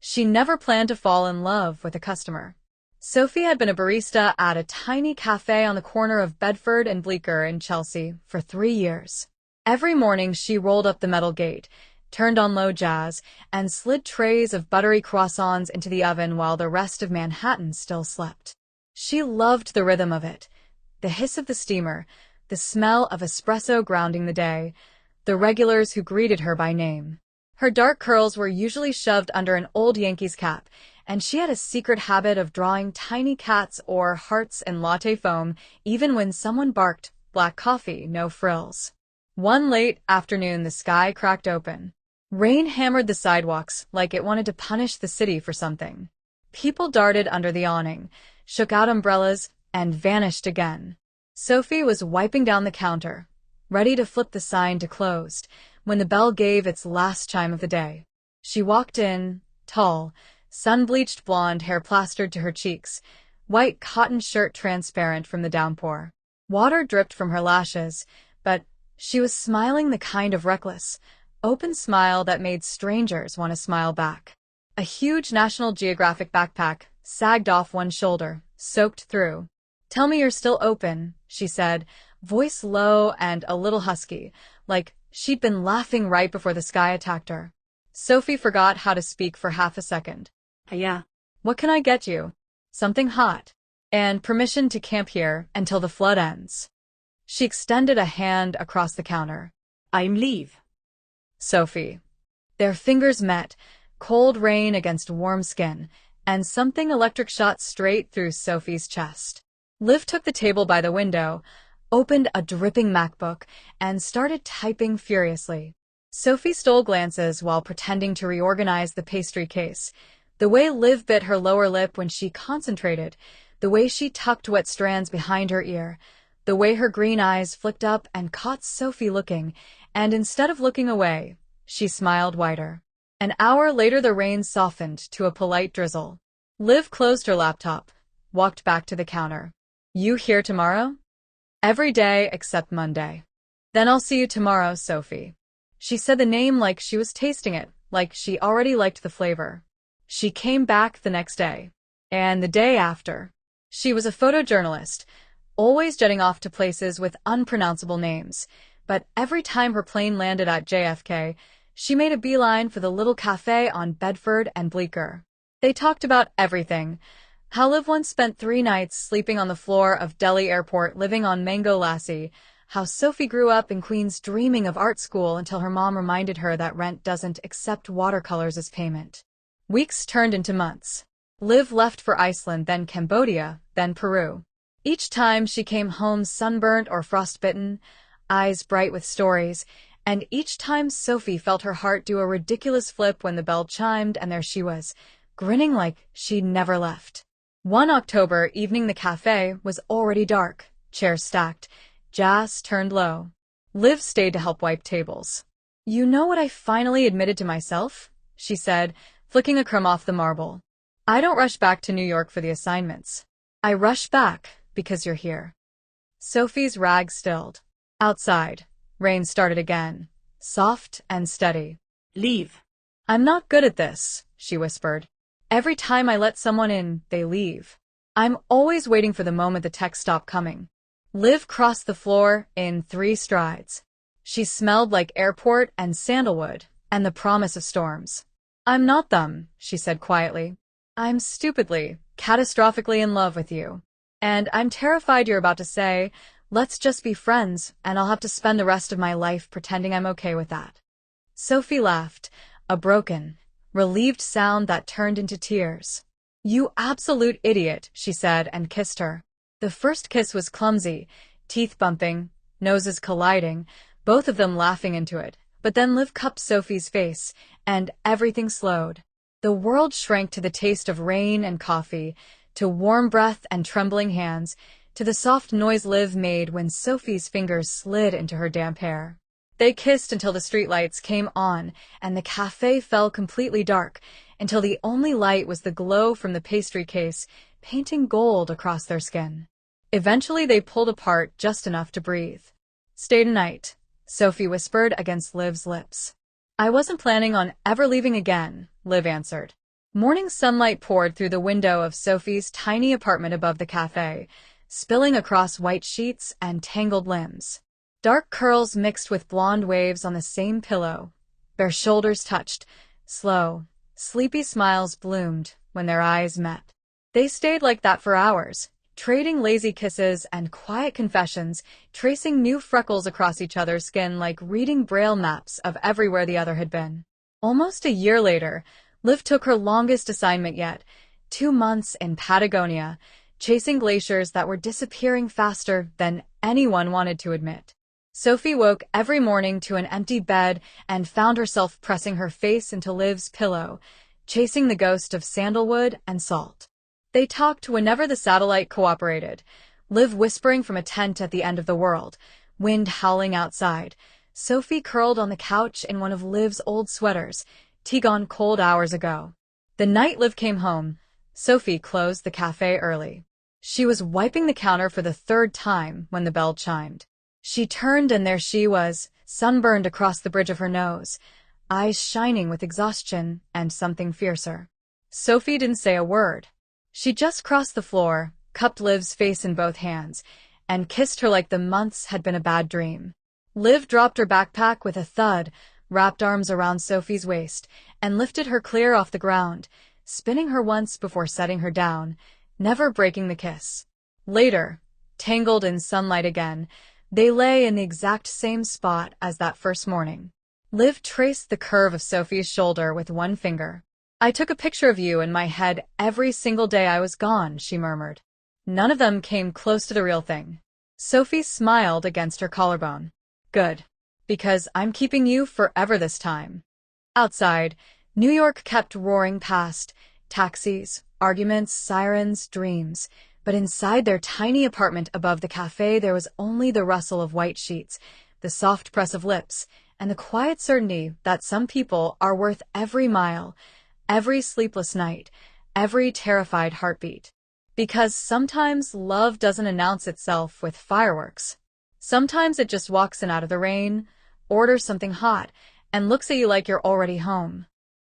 She never planned to fall in love with a customer. Sophie had been a barista at a tiny cafe on the corner of Bedford and Bleecker in Chelsea for 3 years. Every morning she rolled up the metal gate, turned on low jazz, and slid trays of buttery croissants into the oven while the rest of Manhattan still slept. She loved the rhythm of it, the hiss of the steamer, the smell of espresso grounding the day, the regulars who greeted her by name. Her dark curls were usually shoved under an old Yankees cap, and she had a secret habit of drawing tiny cats or hearts in latte foam even when someone barked, "Black coffee, no frills." One late afternoon the sky cracked open. Rain hammered the sidewalks like it wanted to punish the city for something. People darted under the awning, shook out umbrellas, and vanished again. Sophie was wiping down the counter, ready to flip the sign to closed, when the bell gave its last chime of the day. She walked in, tall, sun-bleached blonde hair plastered to her cheeks, white cotton shirt transparent from the downpour. Water dripped from her lashes, but she was smiling the kind of reckless, open smile that made strangers want to smile back. A huge National Geographic backpack sagged off one shoulder, soaked through. "Tell me you're still open," she said, voice low and a little husky, like she'd been laughing right before the sky attacked her. Sophie forgot how to speak for half a second. "Yeah. What can I get you?" "Something hot. And permission to camp here until the flood ends." She extended a hand across the counter. "I'm Leave." Sophie. Their fingers met, cold rain against warm skin, and something electric shot straight through Sophie's chest. Liv took the table by the window, opened a dripping MacBook, and started typing furiously. Sophie stole glances while pretending to reorganize the pastry case. The way Liv bit her lower lip when she concentrated, the way she tucked wet strands behind her ear, the way her green eyes flicked up and caught Sophie looking, and instead of looking away, she smiled wider. An hour later the rain softened to a polite drizzle. Liv closed her laptop, walked back to the counter. "You here tomorrow?" "Every day except Monday." "Then I'll see you tomorrow, Sophie." She said the name like she was tasting it, like she already liked the flavor. She came back the next day. And the day after. She was a photojournalist, always jetting off to places with unpronounceable names, but every time her plane landed at JFK, she made a beeline for the little cafe on Bedford and Bleecker. They talked about everything. How Liv once spent 3 nights sleeping on the floor of Delhi Airport living on Mango Lassi, how Sophie grew up in Queens dreaming of art school until her mom reminded her that rent doesn't accept watercolors as payment. Weeks turned into months. Liv left for Iceland, then Cambodia, then Peru. Each time she came home sunburnt or frostbitten, eyes bright with stories, and each time Sophie felt her heart do a ridiculous flip when the bell chimed and there she was, grinning like she'd never left. One October evening the cafe was already dark, chairs stacked, jazz turned low. Liv stayed to help wipe tables. "You know what I finally admitted to myself?" she said, flicking a crumb off the marble. "I don't rush back to New York for the assignments. I rush back because you're here." Sophie's rag stilled. Outside, rain started again, soft and steady. "Leave." "I'm not good at this," she whispered. "Every time I let someone in, they leave. I'm always waiting for the moment the texts stop coming." Liv crossed the floor in 3 strides. She smelled like airport and sandalwood and the promise of storms. "I'm not them," she said quietly. "I'm stupidly, catastrophically in love with you. And I'm terrified you're about to say, 'Let's just be friends,' and I'll have to spend the rest of my life pretending I'm okay with that." Sophie laughed, a broken, relieved sound that turned into tears. "You absolute idiot," she said and kissed her. The first kiss was clumsy, teeth bumping, noses colliding, both of them laughing into it. But then Liv cupped Sophie's face, and everything slowed. The world shrank to the taste of rain and coffee, to warm breath and trembling hands, to the soft noise Liv made when Sophie's fingers slid into her damp hair. They kissed until the streetlights came on, and the cafe fell completely dark, until the only light was the glow from the pastry case, painting gold across their skin. Eventually they pulled apart just enough to breathe. "Stay tonight," Sophie whispered against Liv's lips. "I wasn't planning on ever leaving again," Liv answered. Morning sunlight poured through the window of Sophie's tiny apartment above the cafe, spilling across white sheets and tangled limbs. Dark curls mixed with blonde waves on the same pillow. Their shoulders touched. Slow, sleepy smiles bloomed when their eyes met. They stayed like that for hours, trading lazy kisses and quiet confessions, tracing new freckles across each other's skin like reading braille maps of everywhere the other had been. Almost a year later, Liv took her longest assignment yet, 2 months in Patagonia, chasing glaciers that were disappearing faster than anyone wanted to admit. Sophie woke every morning to an empty bed and found herself pressing her face into Liv's pillow, chasing the ghost of sandalwood and salt. They talked whenever the satellite cooperated, Liv whispering from a tent at the end of the world, wind howling outside, Sophie curled on the couch in one of Liv's old sweaters, tea gone cold hours ago. The night Liv came home, Sophie closed the cafe early. She was wiping the counter for the 3rd time when the bell chimed. She turned and there she was, sunburned across the bridge of her nose, eyes shining with exhaustion and something fiercer. Sophie didn't say a word. She just crossed the floor, cupped Liv's face in both hands, and kissed her like the months had been a bad dream. Liv dropped her backpack with a thud, wrapped arms around Sophie's waist, and lifted her clear off the ground, spinning her once before setting her down, never breaking the kiss. Later, tangled in sunlight again, they lay in the exact same spot as that first morning. Liv traced the curve of Sophie's shoulder with one finger. "I took a picture of you in my head every single day I was gone," she murmured. None of them came close to the real thing. Sophie smiled against her collarbone. "Good. Because I'm keeping you forever this time." Outside, New York kept roaring past, taxis, arguments, sirens, dreams. But inside their tiny apartment above the cafe there was only the rustle of white sheets, the soft press of lips, and the quiet certainty that some people are worth every mile, every sleepless night, every terrified heartbeat. Because sometimes love doesn't announce itself with fireworks. Sometimes it just walks in out of the rain, orders something hot, and looks at you like you're already home.